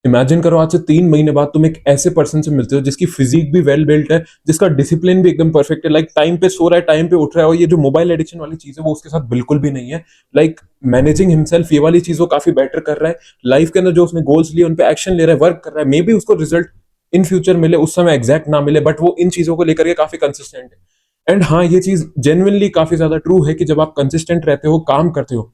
Imagine करो आज से 3 महीने बाद तुम एक ऐसे पर्सन से मिलते हो जिसकी फिजिक भी वेल बिल्ट है, जिसका डिसिप्लिन भी एकदम परफेक्ट है, लाइक टाइम पे सो रहा है, टाइम पे उठ रहा है, और ये जो मोबाइल एडिक्शन वाली चीज है वो उसके साथ बिल्कुल भी नहीं है। लाइक मैनेजिंग हिमसेल्फ, ये वाली चीजों काफी बेटर कर रहा है। लाइफ के अंदर जो उसने गोल्स लिए उन पे एक्शन ले रहा है, वर्क कर रहा है। मे बी उसको रिजल्ट इन फ्यूचर मिले, उस समय एग्जैक्ट ना मिले, बट वो इन चीजों को लेकर के काफी कंसिस्टेंट है। एंड हाँ, ये चीज जेन्युइनली काफी ज्यादा ट्रू है कि जब आप कंसिस्टेंट रहते हो, काम करते हो,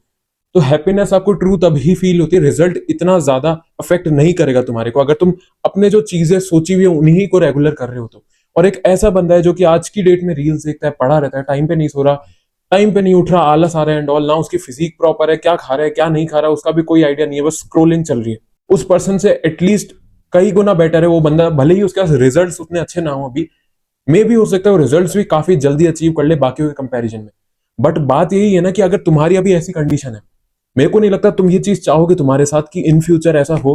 तो हैप्पीनेस आपको ट्रू तभी फील होती है। रिजल्ट इतना ज्यादा अफेक्ट नहीं करेगा तुम्हारे को, अगर तुम अपने जो चीजें सोची हुई है उन्हीं को रेगुलर कर रहे हो तो। और एक ऐसा बंदा है जो कि आज की डेट में रील्स देखता है, पड़ा रहता है, टाइम पे नहीं सो रहा, टाइम पे नहीं उठ रहा, आलस आ रहा है एंड ऑल, ना उसकी फिजिक प्रॉपर है, क्या खा रहा है क्या नहीं खा रहा है उसका भी कोई आइडिया नहीं है, बस स्क्रोलिंग चल रही है। उस पर्सन से एटलीस्ट कई गुना बेटर है वो बंदा, भले ही उसके पास रिजल्ट उतने अच्छे ना हो अभी। मे भी हो सकता है वो रिजल्ट्स भी काफी जल्दी अचीव कर ले बाकियों के कंपैरिजन में। बट बात यही है ना कि अगर तुम्हारी अभी ऐसी कंडीशन है, मेरे को नहीं लगता तुम ये चीज चाहोगे तुम्हारे साथ कि इन फ्यूचर ऐसा हो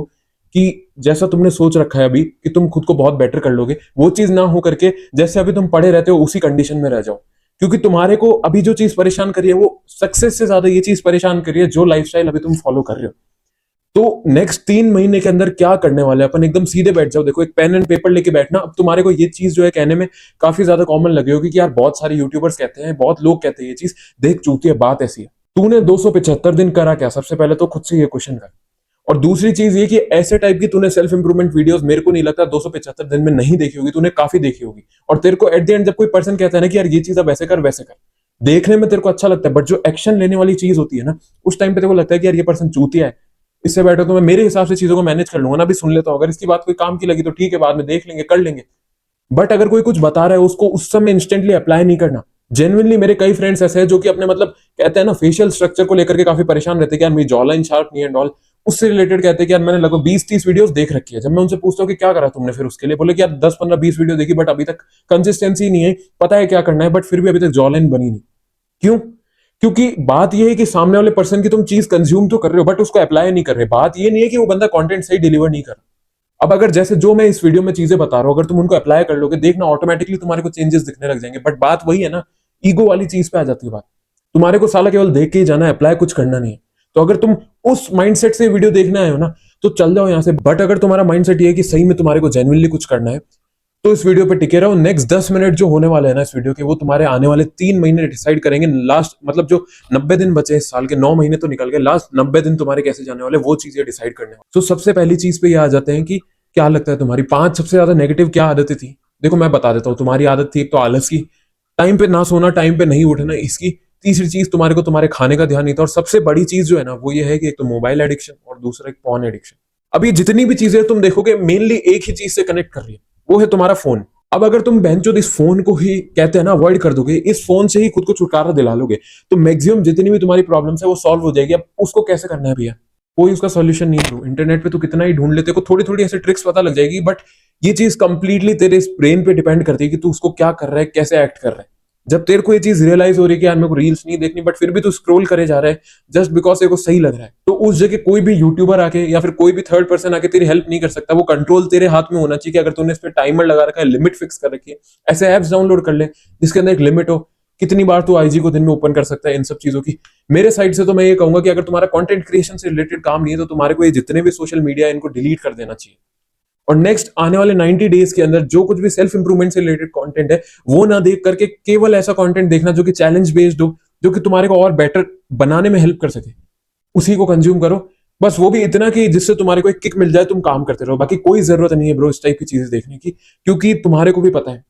कि जैसा तुमने सोच रखा है अभी कि तुम खुद को बहुत बेटर कर लोगे, वो चीज ना हो करके जैसे अभी तुम पड़े रहते हो उसी कंडीशन में रह जाओ। क्योंकि तुम्हारे को अभी जो चीज परेशान कर रही है वो सक्सेस से ज्यादा ये चीज परेशान कर रही है जो लाइफस्टाइल अभी तुम फॉलो कर रहे हो। तो नेक्स्ट 3 महीने के अंदर क्या करने वाले हैं अपन, एकदम सीधे बैठ जाओ। देखो, एक पेन एंड पेपर लेके बैठना। अब तुम्हारे को ये चीज जो है कहने में काफी ज्यादा कॉमन लगी होगी कि यार बहुत सारे यूट्यूबर्स कहते हैं, बहुत लोग कहते हैं ये चीज, देख चूती है, बात ऐसी है। तूने 275 दिन करा क्या? सबसे पहले तो खुद से ये क्वेश्चन कर। और दूसरी चीज ये कि ऐसे टाइप की तूने सेल्फ इंप्रूवमेंट वीडियोस मेरे को नहीं लगता 275 दिन में नहीं देखी होगी, तूने काफी देखी होगी। और तेरे को एट द एंड जब कोई पर्सन कहता है ना कि यार ये चीज अब ऐसे कर वैसे कर, देखने में तेरे को अच्छा लगता है, बट जो एक्शन लेने वाली चीज होती है ना, उस टाइम पे तेरे को लगता है कि यार ये पर्सन चूतिया है, इससे बेटर तो मैं मेरे हिसाब से चीजों को मैनेज कर लूंगा ना, भी सुन लेता हूँ, अगर इसकी बात कोई काम की लगी तो ठीक है, बाद में देख लेंगे, कर लेंगे। बट अगर कोई कुछ बता रहा है उसको उस समय इंस्टेंटली अप्लाई नहीं करना। जेन्युइनली मेरे कई फ्रेंड्स ऐसे हैं जो कि अपने मतलब कहते हैं ना फेशियल स्ट्रक्चर को लेकर के काफी परेशान रहते हैं कि यार मेरी जॉ लाइन शार्प नहीं है एंड ऑल। उससे रिलेटेड कहते हैं कि यार मैंने लगभग 20-30 वीडियोस देख रखी है। जब मैं उनसे पूछता हूँ कि क्या करा तुमने फिर उसके लिए, बोले कि यार 10-15-20 वीडियो देखी बट अभी तक कंसिस्टेंसी नहीं है, पता है क्या करना है बट फिर भी अभी तक जॉ लाइन बनी नहीं। क्यों? क्योंकि बात यह है कि सामने वाले पर्सन की तुम चीज कंज्यूम तो कर रहे हो बट उसको अप्लाई नहीं कर रहे। बात ये नहीं है कि वो बंदा कंटेंट सही डिलीवर नहीं कर रहा। अब अगर जैसे जो मैं इस वीडियो में चीजें बता रहा हूं, अगर तुम उनको अप्लाई कर लोगे, देखना ऑटोमेटिकली तुम्हारे को चेंजेस दिखने लग जाएंगे। बट बात वही है ना, ईगो वाली चीज पे आ जाती है बात। तुम्हारे को साला केवल देख के ही जाना है, अप्लाई कुछ करना नहीं है। तो अगर तुम उस माइंडसेट से वीडियो देखने आए हो ना, तो चल जाओ यहां से। बट अगर तुम्हारा माइंडसेट ये है कि सही में तुम्हारे को जेन्युइनली कुछ करना है, तो इस वीडियो पे टिके रहो। नेक्स्ट 10 मिनट जो होने वाले हैं ना इस वीडियो के, वो तुम्हारे आने वाले 3 महीने डिसाइड करेंगे। लास्ट मतलब जो 90 दिन बचे इस साल के, 9 महीने तो निकल गए, लास्ट 90 दिन तुम्हारे कैसे जाने वाले वो चीजें डिसाइड करने वाले। तो सबसे पहली चीज पे ये आ जाते हैं कि क्या लगता है तुम्हारी 5 सबसे ज्यादा नेगेटिव क्या आदतें थी। देखो मैं बता देता हूँ। तुम्हारी आदत थी एक तो आलस की, टाइम पे ना सोना, टाइम पे नहीं उठना इसकी। तीसरी चीज तुम्हारे को तुम्हारे खाने का ध्यान नहीं था। और सबसे बड़ी चीज जो है ना वो ये है कि एक तो मोबाइल एडिक्शन और दूसरा एक पॉर्न एडिक्शन। अभी जितनी भी चीजें तुम देखोगे मेनली एक ही चीज से कनेक्ट कर रही है, वो है तुम्हारा फोन। अब अगर तुम बहनचोद इस फोन को ही कहते हैं ना अवॉइड कर दोगे, इस फोन से ही खुद को छुटकारा दिला लोगे, तो मैक्सिमम जितनी भी तुम्हारी प्रॉब्लम्स है वो सॉल्व हो जाएगी। अब उसको कैसे करना है भैया, कोई उसका सॉल्यूशन नहीं है। इंटरनेट पे तो कितना ही ढूंढ लेते को, थोड़ी थोड़ी ऐसे ट्रिक्स पता लग जाएगी, बट ये चीज कंप्लीटली तेरे ब्रेन पे डिपेंड करती है कि तू उसको क्या कर रहा है, कैसे एक्ट कर रहा है। जब तेरे को ये चीज रियलाइज हो रही है कि यार मेरे को रील्स नहीं देखनी, बट फिर भी तू स्क्रॉल करे जा रहा है जस्ट बिकॉज तेरे को सही लग रहा है, तो उस जगह कोई भी यूट्यूबर आके या फिर कोई भी थर्ड पर्सन आके तेरी हेल्प नहीं कर सकता। वो कंट्रोल तेरे हाथ में होना चाहिए कि अगर तूने इस पे टाइमर लगा रखा है, लिमिट फिक्स कर रखी है, ऐसे एप्स डाउनलोड कर ले जिसके अंदर एक लिमिट हो, कितनी बार तू आईजी को दिन में ओपन कर सकता है, इन सब चीजों की। मेरे साइड से तो मैं ये कहूंगा कि अगर तुम्हारा कंटेंट क्रिएशन से रिलेटेड काम नहीं है तो तुम्हारे को ये जितने भी सोशल मीडिया है इनको डिलीट कर देना चाहिए। और नेक्स्ट आने वाले 90 डेज के अंदर जो कुछ भी सेल्फ इंप्रूवमेंट से रिलेटेड कंटेंट है वो ना देख करके केवल ऐसा कंटेंट देखना जो कि चैलेंज बेस्ड हो, जो कि तुम्हारे को और बेटर बनाने में हेल्प कर सके, उसी को कंज्यूम करो। बस वो भी इतना कि जिससे तुम्हारे को एक किक मिल जाए, तुम काम करते रहो। बाकी कोई जरूरत नहीं है ब्रो इस टाइप की चीजें देखने की, क्योंकि तुम्हारे को भी पता है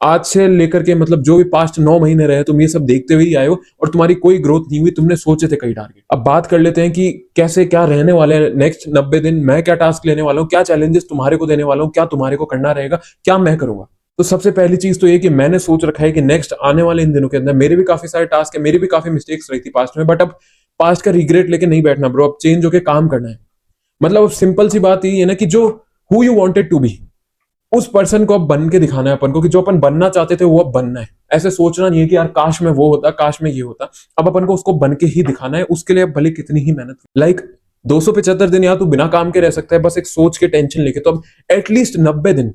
आज से लेकर के मतलब जो भी पास्ट 9 महीने रहे तुम ये सब देखते हुए ही आए हो, और तुम्हारी कोई ग्रोथ नहीं हुई। तुमने सोचे थे कई टारगेट। अब बात कर लेते हैं कि कैसे क्या रहने वाले हैं नेक्स्ट 90 दिन, मैं क्या टास्क लेने वाला हूँ, क्या चैलेंजेस तुम्हारे को देने वाला हूँ, क्या तुम्हारे को करना रहेगा, क्या मैं करूंगा। तो सबसे पहली चीज तो ये कि मैंने सोच रखा है कि नेक्स्ट आने वाले इन दिनों के अंदर मेरे भी काफी सारे टास्क है, मेरी भी काफी मिस्टेक्स रही थी पास्ट में, बट अब पास्ट का रिग्रेट लेके नहीं बैठना ब्रो, अब चेंज होके काम करना है। मतलब अब सिंपल सी बात ये है ना कि जो who you wanted to be, उस पर्सन को अब बन के दिखाना है अपन को, कि जो अपन बनना चाहते थे वो अब बनना है। ऐसे सोचना नहीं है कि यार काश में वो होता, काश में ये होता। अब अपन को उसको बन के ही दिखाना है। उसके लिए अब भले कितनी ही मेहनत, लाइक 275 दिन या तू बिना काम के रह सकता है बस एक सोच के टेंशन लेके, तो अब एटलीस्ट 90 दिन,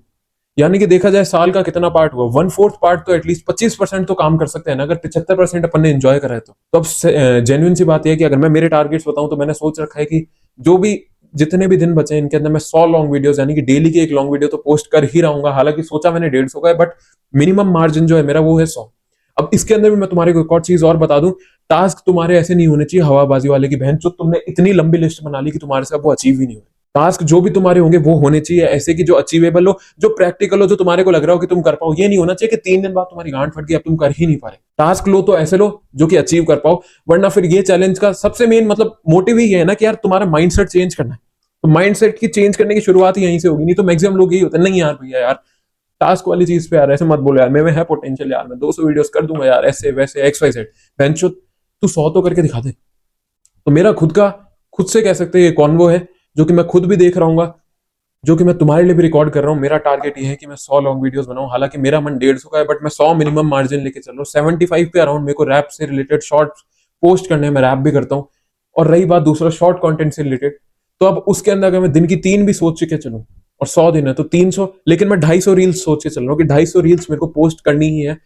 यानी कि देखा जाए साल का कितना पार्ट हुआ, 1/4 पार्ट तो एटलीस्ट 25% तो काम कर सकते हैं ना, अगर 75% अपन ने एंजॉय करा है तो। अब जेन्युइन सी बात यह है कि अगर मैं मेरे टारगेट्स बताऊं तो मैंने सोच रखा है कि जो भी जितने भी दिन बचे इनके अंदर मैं 100 लॉन्ग वीडियोस यानी कि डेली की एक लॉन्ग वीडियो तो पोस्ट कर ही रहूंगा। हालांकि सोचा मैंने 150 का है, बट मिनिमम मार्जिन जो है मेरा वो है 100। अब इसके अंदर भी मैं तुम्हारे को एक और चीज और बता दूं, टास्क तुम्हारे ऐसे नहीं होने चाहिए हवाबाजी वाले की बहन, जो तुमने इतनी लंबी लिस्ट बना ली कि तुम्हारे से वो अचीव ही नहीं हुए। टास्क जो भी तुम्हारे होंगे वो होने चाहिए ऐसे कि जो अचीवेबल हो, जो प्रैक्टिकल हो, जो तुम्हारे को लग रहा हो कि तुम कर पाओ। ये नहीं होना चाहिए कि 3 दिन बाद तुम्हारी गांड फट गई, अब तुम कर ही नहीं पा रहे। टास्क लो तो ऐसे लो जो कि अचीव कर पाओ, वरना फिर ये चैलेंज का सबसे मेन मतलब मोटिव ही है ना कि यार तुम्हारा माइंडसेट चेंज करना है। तो माइंडसेट की चेंज करने की शुरुआत ही यहीं से होगी। नहीं तो मैक्सिमम लोग यही होते हैं, नहीं यार भैया यार टास्क वाली चीज पे यार ऐसे मत बोलो यार, मेरे में है पोटेंशियल यार, मैं 200 वीडियोस कर दूंगा यार, ऐसे वैसे एक्स वाई जेड। बेंचो तू 100 तो करके दिखा दे। तो मेरा खुद से कह सकते हैं ये कॉन्वो है, जो कि मैं खुद भी देख रहा हूँ, जो कि मैं तुम्हारे लिए भी रिकॉर्ड कर रहा हूँ। मेरा टारगेट ये है कि मैं 100 लॉन्ग वीडियोस बनाऊं। हालांकि मेरा मन 150 का है, बट मैं 100 मिनिमम मार्जिन लेके चल रहा हूँ। 75 पे अराउंड मेरे को रैप से रिलेटेड शॉर्ट पोस्ट करने हैं, मैं रैप भी करता हूँ। और रही बात दूसरा शॉर्ट कंटेंट से रिलेटेड, तो अब उसके अंदर अगर मैं दिन की 3 भी सोच के चलूं, और 100 दिन है तो 300, लेकिन मैं 250 रील्स सोच के चल रहा हूँ कि 250 रील्स मेरे को पोस्ट करनी ही है।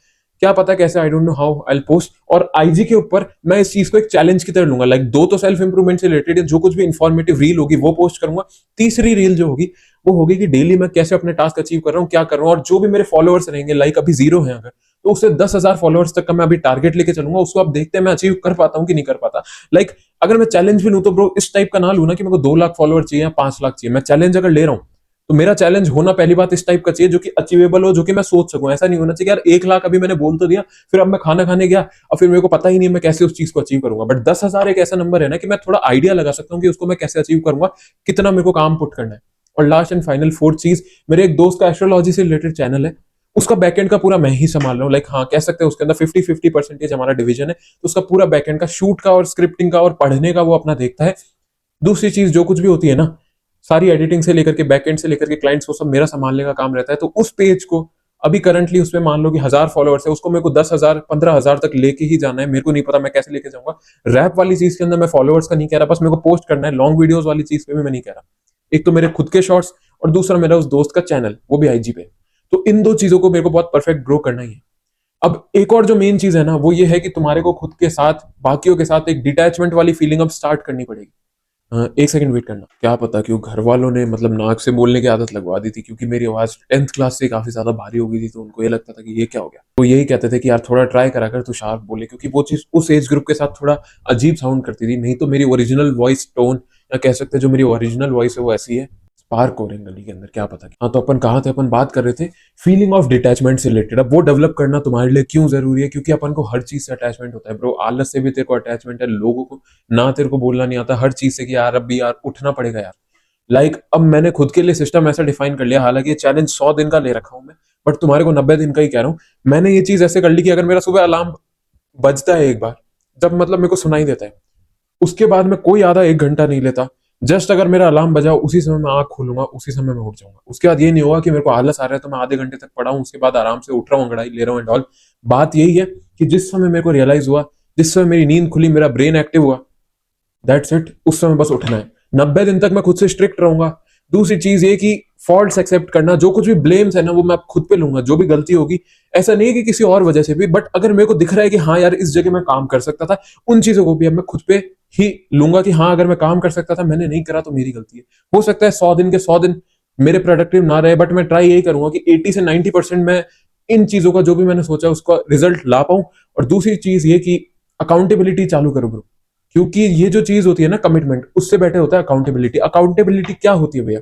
क्या पता कैसे, I don't know how I post. और आईजी के ऊपर मैं इस चीज को एक चैलेंज की तरह लूंगा। लाइक 2 तो सेल्फ इंप्रूवमेंट से रिलेटेड जो कुछ भी इंफॉर्मेटिव रील होगी वो पोस्ट करूंगा। तीसरी रील जो होगी वो होगी कि डेली मैं कैसे अपने टास्क अचीव कर रहा हूँ, क्या कर रहा हूँ। और जो भी मेरे फॉलोअर्स रहेंगे, लाइक अभी 0 है अगर, तो उससे 10,000 फॉलोअर्स तक का मैं अभी टारगेट लेके चलूंगा। उसको आप देखते हैं मैं अचीव कर पाता हूँ कि नहीं कर पाता। लाइक अगर मैं चैलेंज भी लूं तो ब्रो इस टाइप का ना लू ना कि मेरे को 2 लाख फॉलोअर चाहिए या 5 लाख चाहिए। मैं चैलेंज अगर ले रहा हूँ तो मेरा चैलेंज होना पहली बात इस टाइप का चाहिए जो कि अचीवेबल हो, जो कि मैं सोच सकूं। ऐसा नहीं होना चाहिए यार 1 लाख अभी मैंने बोल तो दिया, फिर अब मैं खाना खाने गया और फिर मेरे को पता ही नहीं मैं कैसे उस चीज को अचीव करूंगा। बट 10,000 एक ऐसा नंबर है ना कि मैं थोड़ा आइडिया लगा सकता हूँ कि उसको मैं कैसे अचीव करूंगा, कितना मेरे को काम पुट करना है। और लास्ट एंड फाइनल फोर्थ चीज, मेरे एक दोस्त का एस्ट्रोलॉजी से रिलेटेड चैनल है, उसका बैकएंड का पूरा मैं ही संभाल रहा हूँ। लाइक हाँ कह सकते हैं उसके अंदर 50-50% हमारा डिवीजन है। तो उसका पूरा बैकएंड का, शूट का और स्क्रिप्टिंग का और पढ़ने का वो अपना देखता है। दूसरी चीज जो कुछ भी होती है ना, सारी एडिटिंग से लेकर के बैकएंड से लेकर के क्लाइंट्स, वो सब मेरा संभालने का काम रहता है। तो उस पेज को अभी करंटली उसमें मान लो कि 1,000 फॉलोअर्स है, उसको मेरे को 10,000 15,000 तक लेके ही जाना है। मेरे को नहीं पता मैं कैसे लेके जाऊंगा। रैप वाली चीज के अंदर मैं फॉलोअर्स का नहीं कह रहा, बस मेरे को पोस्ट करना है। लॉन्ग वीडियोस वाली चीज पे भी मैं नहीं कह रहा। एक तो मेरे खुद के शॉर्ट्स और दूसरा मेरा उस दोस्त का चैनल, वो भी आईजी पे। तो इन 2 चीजों को मेरे को बहुत परफेक्ट ग्रो करना ही है। अब एक और जो मेन चीज है ना, वो ये है कि तुम्हारे को खुद के साथ, बाकियों के साथ एक डिटैचमेंट वाली फीलिंग अब स्टार्ट करनी पड़ेगी। एक सेकंड वेट करना। क्या पता क्यों घर वालों ने मतलब नाक से बोलने की आदत लगवा दी थी, क्योंकि मेरी आवाज 10th क्लास से काफी ज्यादा भारी हो गई थी। तो उनको ये लगता था कि ये क्या हो गया। तो यही कहते थे कि यार थोड़ा ट्राई करा कर तू शार्प बोले, क्योंकि वो चीज उस एज ग्रुप के साथ थोड़ा अजीब साउंड करती थी। नहीं तो मेरी ओरिजिनल वॉइस टोन, या कह सकते हैं जो मेरी ओरिजिनल वॉइस है वो ऐसी है। स्पार्क हो रहे हैं गली के अंदर, क्या पता। हाँ तो अपन कहाँ थे, अपन बात कर रहे थे फीलिंग ऑफ डिटैचमेंट से रिलेटेड। अब वो डेवलप करना तुम्हारे लिए क्यों जरूरी है, क्योंकि अपन को हर चीज से अटैचमेंट होता है ब्रो। आलस से भी तेरे को अटैचमेंट है, लोगों को ना तेरे को बोलना नहीं आता, हर चीज से कि यार अब भी यार उठना पड़ेगा यार। लाइक अब मैंने खुद के लिए सिस्टम ऐसा डिफाइन कर लिया, हालांकि ये चैलेंज 100 दिन का ले रखा हूं मैं, बट तुम्हारे को 90 दिन का ही कह रहा हूं। मैंने ये चीज ऐसे कर ली कि अगर मेरा सुबह अलार्म बजता है एक बार, जब मतलब मेरे को सुनाई देता है, उसके बाद मैं कोई आधा 1 घंटा नहीं लेता। जस्ट अगर मेरा अलार्म बजा उसी समय मैं आंख खोलूंगा, उसी समय मैं उठ जाऊंगा। उसके बाद ये नहीं होगा कि मेरे को आलस आ रहा है तो मैं आधे घंटे तक पड़ा हूँ, उसके बाद आराम से उठ रहा हूँ, अंगड़ाई ले रहा हूँ एंड ऑल। बात यही है कि जिस समय मेरे को रियलाइज हुआ, जिस समय मेरी नींद खुली, मेरा ब्रेन एक्टिव हुआ, दैट्स इट, उस समय बस उठना है। 90 दिन तक मैं खुद से स्ट्रिक्ट रहूंगा। दूसरी चीज ये कि फॉल्ट्स एक्सेप्ट करना, जो कुछ भी ब्लेम्स है ना वो मैं खुद पे लूंगा, जो भी गलती होगी। ऐसा नहीं है कि किसी और वजह से भी, बट अगर मेरे को दिख रहा है कि हाँ यार इस जगह मैं काम कर सकता था, उन चीजों को भी अब मैं खुद पे ही लूंगा कि हाँ अगर मैं काम कर सकता था, मैंने नहीं करा तो मेरी गलती है। हो सकता है 100 दिन के 100 दिन मेरे प्रोडक्टिव ना रहे, बट मैं ट्राई यही करूंगा कि 80 से 90% मैं इन चीजों का जो भी मैंने सोचा उसका रिजल्ट ला पाऊं। और दूसरी चीज ये कि अकाउंटेबिलिटी चालू करो ब्रो, क्योंकि ये जो चीज होती है ना कमिटमेंट, उससे बेटर होता है अकाउंटेबिलिटी। अकाउंटेबिलिटी क्या होती है भैया,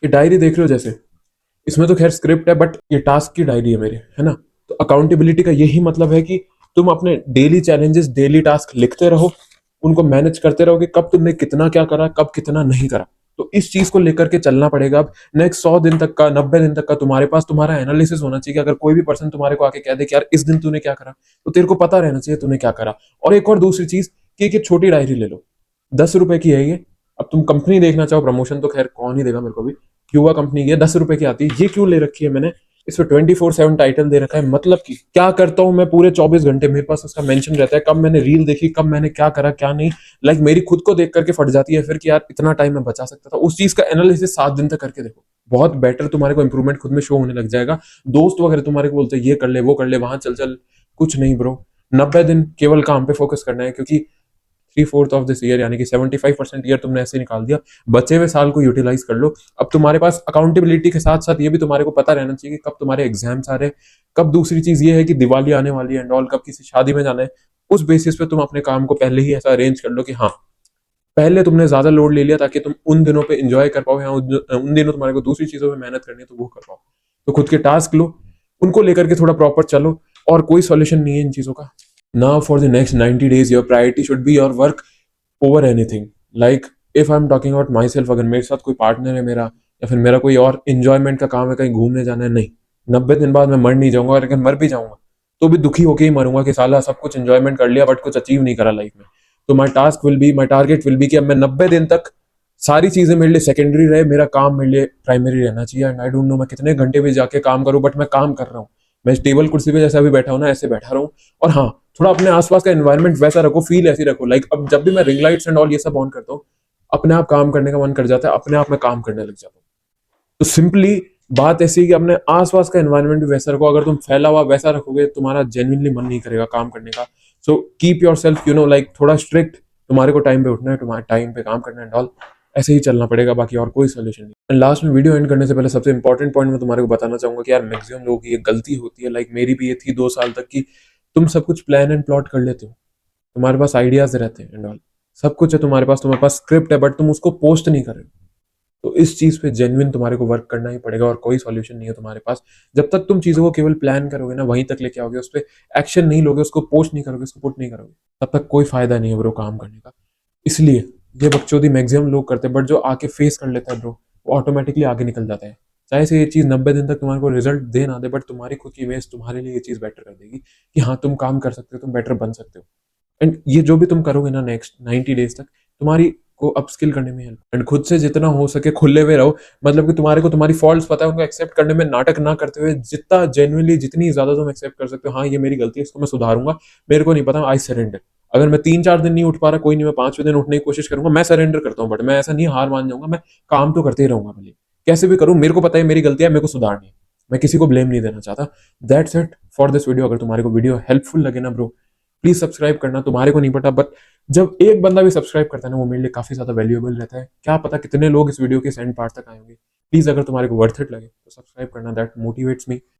ये डायरी देख रहे हो जैसे, इसमें तो खैर स्क्रिप्ट है, बट ये टास्क की डायरी है मेरे, है ना। तो अकाउंटेबिलिटी का यही मतलब है कि तुम अपने डेली चैलेंजेस, डेली टास्क लिखते रहो, उनको मैनेज करते रहो कि कब तुमने कितना क्या करा, कब कितना नहीं करा। तो इस चीज को लेकर के चलना पड़ेगा। अब नेक्स्ट 100 दिन तक का, 90 दिन तक का तुम्हारे पास तुम्हारा एनालिसिस होना चाहिए कि अगर कोई भी पर्सन तुम्हारे को आके कह दे कि यार इस दिन तूने क्या करा, तो तेरे को पता रहना चाहिए तूने क्या करा। और एक और दूसरी चीज कि एक छोटी डायरी ले लो, 10 रुपए की है ये। अब तुम कंपनी देखना चाहो, प्रमोशन तो खैर कौन ही देगा मेरे को भी, क्यूबा कंपनी की है, 10 रुपए की आती है। ये क्यों ले रखी है मैंने, इसमें 24/7 टाइटल दे रखा है। मतलब कि क्या करता हूं मैं पूरे 24 घंटे, मेरे पास उसका मेंशन रहता है, कब मैंने रील देखी, कब मैंने क्या करा क्या नहीं। लाइक मेरी खुद को देख करके फट जाती है फिर कि यार इतना टाइम मैं बचा सकता था। उस चीज का एनालिसिस 7 दिन तक करके देखो, बहुत बेटर तुम्हारे को इंप्रूवमेंट खुद में शो होने लग जाएगा। दोस्त वगैरह तुम्हारे को बोलते हैं ये कर ले वो कर ले, वहां चल चल, कुछ नहीं ब्रो। 90 दिन केवल काम पे फोकस करना है, क्योंकि 3/4 ऑफ दिस ईयर यानी कि 75% ईयर तुमने ऐसे निकाल दिया, बचे हुए साल को यूटिलाइज कर लो। अब तुम्हारे पास अकाउंटेबिलिटी के साथ साथ ये भी तुम्हारे को पता रहना चाहिए कि कब तुम्हारे एग्जाम्स आ रहे हैं, कब दूसरी चीज ये है कि दिवाली आने वाली है एंड ऑल, कब किसी शादी में जाना है। उस बेसिस पे तुम अपने काम को पहले ही ऐसा अरेंज कर लो कि हाँ, पहले तुमने ज्यादा लोड ले लिया ताकि तुम उन दिनों पे एंजॉय कर पाओ, या उन दिनों तुम्हारे को दूसरी चीजों में मेहनत करनी है तो वो कर पाओ। तो खुद के टास्क लो, उनको लेकर के थोड़ा प्रॉपर चलो, और कोई सॉल्यूशन नहीं है इन चीजों का। Now for the next 90 days your priority should be your work over anything. Like if I am talking about my self, अगर मेरे साथ कोई पार्टनर है मेरा, या फिर मेरा कोई और इंजॉयमेंट का काम है, कहीं घूमने जाना है, नहीं, 90 दिन बाद मैं मर नहीं जाऊंगा, और अगर मर भी जाऊंगा तो भी दुखी होकर ही मरूंगा कि साला सब कुछ एंजॉयमेंट कर लिया बट कुछ अचीव नहीं करा लाइफ में। तो माई टारगेट विल बी कि अब मैं 90 दिन तक सारी चीजें मेरे लिए सेकेंडरी रहे, मेरा काम मेरे लिए प्राइमरी रहना चाहिए। एंड आई डोंट नो मैं कितने घंटे भी जाके काम करूं, बट मैं काम कर रहा हूँ। मैं टेबल कुर्सी पे जैसा अभी बैठा हूं ना, ऐसे बैठा रहूं। और हाँ, थोड़ा अपने आसपास का एनवायरनमेंट वैसा रखो, फील ऐसी रखो। लाइक अब जब भी मैं रिंग लाइट्स एंड ऑल ये सब ऑन करता हूँ, अपने आप काम करने का मन कर जाता है, अपने आप मैं काम करने लग जाता हूँ। तो सिंपली बात ऐसी है कि अपने आसपास का एनवायरनमेंट भी वैसा रखो। अगर तुम फैला हुआ वैसा रखोगे, तुम्हारा जेन्युइनली मन नहीं करेगा काम करने का। So keep your self like थोड़ा स्ट्रिक्ट। तुम्हारे को टाइम पे उठना है, तुम्हारे टाइम पे काम करना है एंड ऑल। ऐसे ही चलना पड़ेगा, बाकी और कोई सोल्यूशन नहीं। एंड लास्ट में वीडियो एंड करने से पहले सबसे इंपॉर्टेंट पॉइंट मैं तुम्हारे को बताना चाहूंगा कि यार मैक्सिमम लोगों की ये गलती होती है, लाइक मेरी भी ये थी 2 साल तक की। तुम सब कुछ प्लान एंड प्लॉट कर लेते हो, तुम्हारे पास आइडियाज रहते हैं एंड ऑल, सब कुछ है तुम्हारे पास स्क्रिप्ट है, बट तुम उसको पोस्ट नहीं कर रहे हो। तो इस चीज पे जेन्युइन तुम्हारे को वर्क करना ही पड़ेगा, और कोई सॉल्यूशन नहीं है तुम्हारे पास। जब तक तुम चीजों को केवल प्लान करोगे ना, वहीं तक लेके आओगे, उस पर एक्शन नहीं लोगे, उसको पोस्ट नहीं करोगे, उसको पुट नहीं करोगे, तब तक कोई फायदा नहीं है ब्रो काम करने का। इसलिए ये बकचोदी मैक्सिमम लोग करते हैं, बट जो आके फेस कर लेता है ब्रो, वो ऑटोमेटिकली आगे निकल जाता है। चाहे से ये चीज 90 दिन तक तुम्हारे को रिजल्ट दे ना दे, बट तुम्हारी खुद की इमेज तुम्हारे लिए ये चीज बेटर कर देगी कि हाँ तुम काम कर सकते हो, तुम बेटर बन सकते हो। एंड ये जो भी तुम करोगे ना नेक्स्ट 90 days तक, तुम्हारी को अपस्किल करने में हेल्प। एंड खुद से जितना हो सके खुले हुए रहो। मतलब कि तुम्हारे को तुम्हारी फॉल्ट्स पता है, उनको एक्सेप्ट करने में नाटक ना करते हुए, जितना जेन्युइनली जितनी ज्यादा तुम एक्सेप्ट कर सकते हो, हाँ ये मेरी गलती है, इसको मैं सुधारूंगा, मेरे को नहीं पता, आई सरेंडर। अगर मैं 3-4 दिन नहीं उठ पा रहा, कोई नहीं, मैं 5वें दिन उठने की कोशिश करूंगा, मैं सरेंडर करता हूँ, बट मैं ऐसा नहीं हार मान जाऊंगा, मैं काम तो करते ही रहूंगा भले कैसे भी करूँ। मेरे को पता है मेरी गलती है, मेरे को सुधारनी है, मैं किसी को ब्लेम नहीं देना चाहता। That's it for this video. अगर तुम्हारे को वीडियो हेल्पफुल लगे ना ब्रो, प्लीज सब्सक्राइब करना। तुम्हारे को नहीं पता, बट जब एक बंदा भी सब्सक्राइब करता है ना, वो मेरे लिए काफी ज्यादा वैल्यूएबल रहता है। क्या पता कितने लोग इस वीडियो के सेंड पार्ट तक आएंगे। प्लीज अगर तुम्हारे को वर्थ इट लगे तो सब्सक्राइब करना, दैट मोटिवेट्स मी।